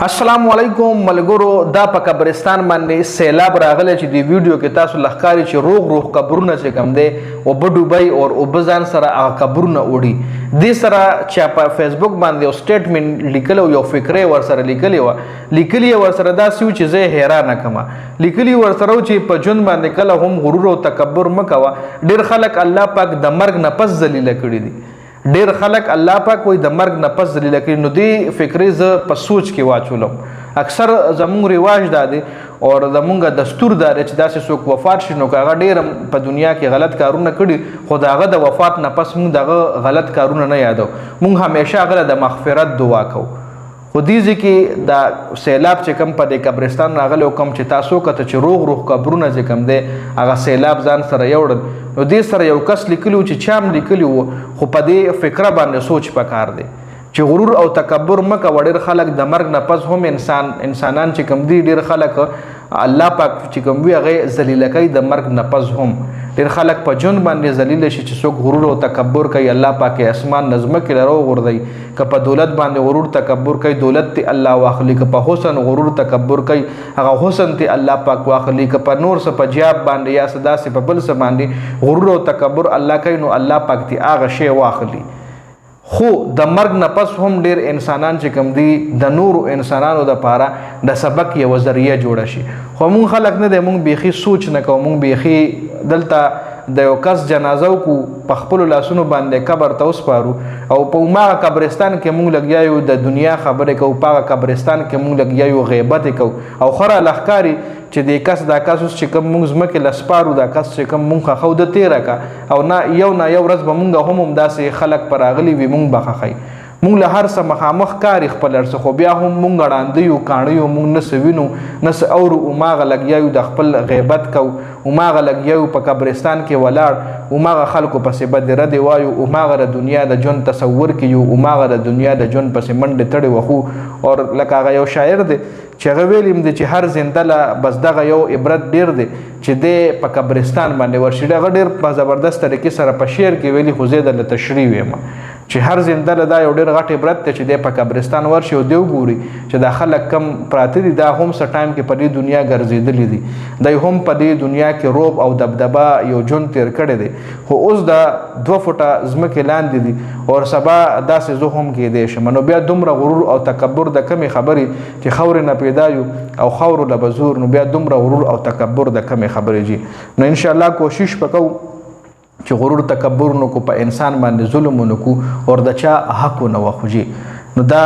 السلام علیکم ملګرو دا په قبرستان باندې سیلاب راغلی چې دی ویډیو کې تاسو لخکاري چې روغ قبرونه چې کم دی او بډوبای او وبزان سره هغه قبرونه وړي دې سره چې په فیسبوک باندې یو سټیټمنټ لیکلو یو فکرې ور سره لیکلی ور سره دا سیو چې زه حیران کما لیکلی ور سره چې په جون باندې کله هم غرور او تکبر مکوا ډیر خلک الله پاک د مرګ نه پس ذلیل کړي دي ډیر خلک الله پاک کوئی د مرګ نه پس ذلیل کړي نو دی فکرې ز په سوچ کې واچولم اکثر زموږ رواج دا دی او زموږ دستور دا دی چې داسې څوک وفات شي نو هغه ډیر په دنیا کې غلط کارونه کړي خو هغه د وفات نه پس موږ دغه غلط کارونه نه یادو موږ همیشه هغه د مغفرت دعا کوو خو دې ځکه دا سیلاب چې کم په دې قبرستان راغلی او کم چې تاسو کته چې روغ قبرونه چې کم دی هغه سیلاب ځان سره یوړل نو دې سره یو کس لیکلی چې چام لیکلی وو خو په دې فکره باندې سوچ پکار دی چې غرور او تکبر مکه وړر خلک د مرګ نه پس هم انسانان چې کم دي ډیر خلک الله پاک چې کوم وی هغه ذلیل کوي د مرګ نه پس هم ډیر خلک په جون باندې ذلیل شي چې څوک غرور او تکبر کوي الله پاک اسمان نظم کې لرو غردي که په دولت باندې غرور تکبر کوي دولت ته الله واخلي که په حسن غرور تکبر کوي هغه حسن ته الله پاک واخلي که په نور څه په جواب باندې یا صدا سي په بل څه باندې غرور او تکبر الله کوي نو الله پاک ته هغه شی واخلي خو د مرګ نه پس هم ډیر انسانان چې کم دي د نور انسانانو د پاره د سبق یو ذریعہ جوړ شي خو مونږ خلک نه دی مونږ بيخي سوچ نه کوو مونږ بيخي دلته د یو کس جنازه کو په خپل لاسونو باندې قبر ته وسپارو او په ما قبرستان کې مونږ لګیاو د دنیا خبره کو په قبرستان کې مونږ لګیاو غیبت کو او خره لخکاری چې د کس دا کس چې کوم مونږ زمکه لسپارو دا کس چې کوم مونږه خو د تیرا کا او نه یو ورځ به مونږ هم داسې خلک پراغلی وي مونږ بخخی مونږ له هر څه مخامخ کاری خپل ارڅ خو بیا هم مونږ غړاندیو کاڼیو مونږ نسوینو نس اور او ماغه لګیاو د خپل غیبت کو او ماغه لګیاو په قبرستان کې ولاړ او ماغه خلکو پسې بدره دی وایو او ماغه د دنیا د جون تصور کیو او ماغه د دنیا د جون پسې منډه تړي وخو اور لکه یو شاعر دی چې غویلم دی چې هر زنده لا بس دغه یو عبرت ډیر دی چې د په قبرستان باندې ورشي دغه ډیر په زبردست طریقې سره په شعر کې ویلي خو زه د تشریح ویم چې هر زنده له دا یو ډیر غټ عبرت ته چې د په قبرستان ورشي او دیو ګوري چې دا خلک کم پراته دي دا هم سه ټایم کې په دې دنیا ګرځېدلې دي دای هم په دې دنیا کې روب او دبدبا یو جون تیر کړي دي خو اوس دا 2 فوټه زمکه لاندې دي او سبا داسې زه هم کې دي شمنو بیا دومره غرور او تکبر د کمی خبري چې خور نه پیدا یو او خور له بزور نو بیا دومره غرور او تکبر د کمی خبري جي نو ان شاء الله کوشش وکاو چې غرور تکبر نو کو په انسان باندې ظلم نو کو اور د چا حق نه وخوجي نو دا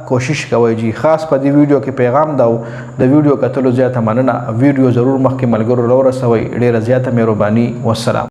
کوشش کوي جی خاص په دې ویډیو کې پیغام داو د ویډیو کتلو زیاته مننه ویډیو ضرور مخکې ملګرو ورسوي ډیره زیاته مهرباني والسلام